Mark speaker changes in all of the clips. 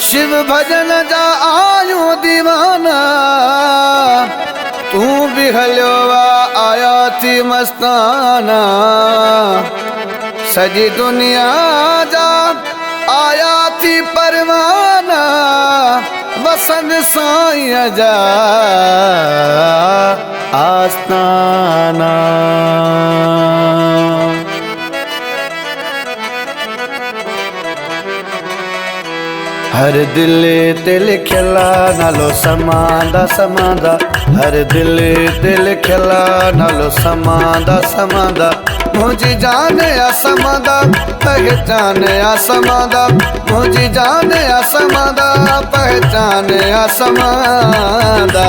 Speaker 1: शिव भजन जा आयूं दीवाना, तू भी हलियो वा आया थी मस्ताना। सजी दुनिया जा आया थी परवाना, वसन साईं जा आस्ताना। हर दिल ते लिखियला नालो समांदा समांदा, हर दिल ते लिखियला नालो समांदा समांदा। मुझी जान या समांदा पहचान या समांदा, मुझी जान या समांदा पहचान या समांदा।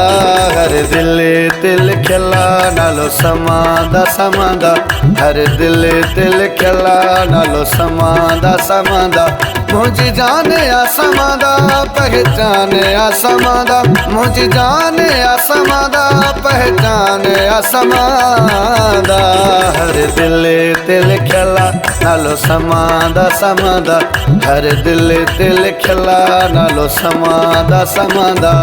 Speaker 1: हर दिल ते लिखियला नालो समांदा समांदा, हर दिल ते लिखियला नालो समांदा समांदा। मुझी जान या समांदा पहचान या समांदा, मुझी जान या समांदा पहचान या समांदा। हर दिल ते लिखियला नालो समांदा समांदा, हर दिल ते लिखियला नालो समांदा समांदा।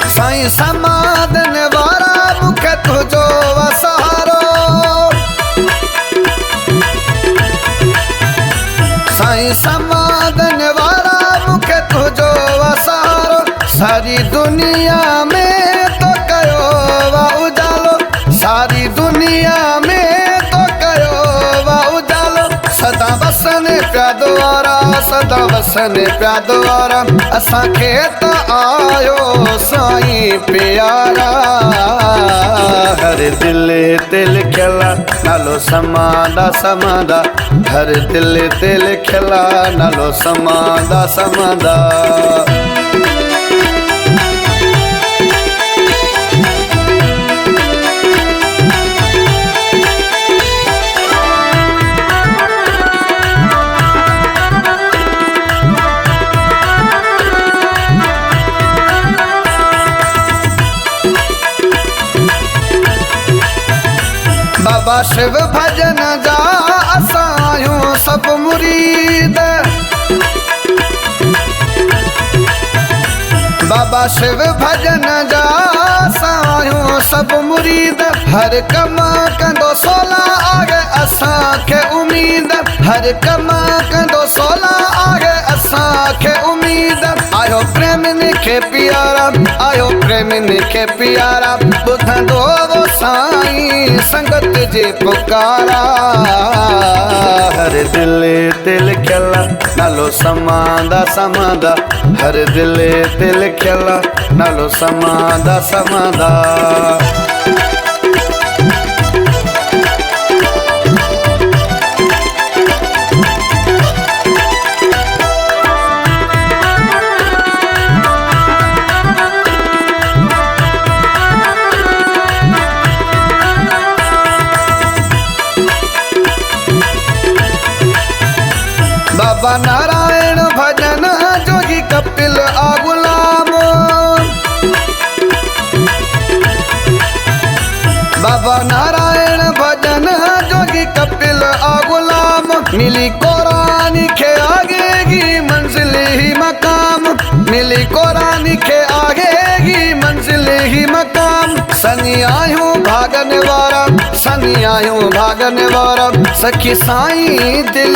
Speaker 1: साईं समाधन वारा मुखे तुझो वसारो, साईं समाधन वारा मुखे तुझो वसारो। सारी दुनिया में तो कयो वा उजालो, सारी दुनिया में तो कयो वा उजालो। सदा वसन पिया द्वारा, सदा वसन पिया द्वारा। असांखे त आयो साईं प्यारा। हर दिल ते लिखियला नालो समांदा समांदा, हर दिल ते लिखियला नालो समांदा समांदा। बाबा शिव भजन जा असायूं सब मुरीद, बाबा शिव भजन जा असायूं सब मुरीद। हर कम कंदो सोला आगे असांखे उम्मीद, हर कम कंदो सोला आगे असांखे उम्मीद। आयो प्रेमिन खे प्यारा, आयो प्रेमिन खे प्यारा। ॿुधंदो वो साईं संगत जे पुकारा। हर दिल ते लिखियला नालो समांदा समांदा, हर दिल ते लिखियला नालो समांदा समांदा। बाबा नारायण भजन जोगी कपिल आ गुलाम, बाबा नारायण भजन जोगी कपिल आ गुलाम। मिली कुरान खे आगे की मंजिल ही मकाम, मिली कुरान खे आगे की मंजिल ही मकाम। सनी आयूं भागन वारा, सनी आयूं भागन वारा। सखी साईं दिल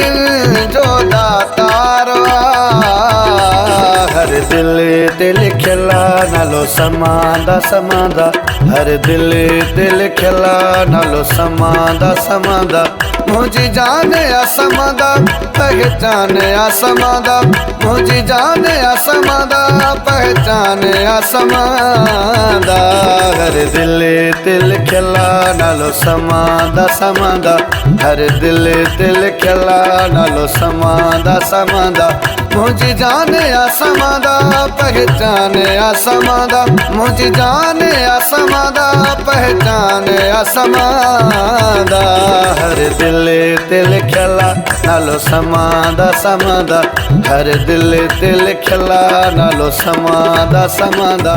Speaker 1: जो दातार। हर दिल ते लिखियला नालो समांदा समांदा, हर दिल ते लिखियला नालो समांदा समांदा। मुझी जान या समांदा पहचान या समांदा, मुझी जान या समांदा पहचान या समांदा। हर दिल ते लिखियला नालो समांदा समांदा, हर दिल ते लिखियला नालो समांदा समांदा। मुझी जाने आसमादा पहचाने आसमादा मुझी जाने आसमादा पहचाने आसमादा हर दिल खिला नालो समादा समादा हर दिल खिला नालो समादा समादा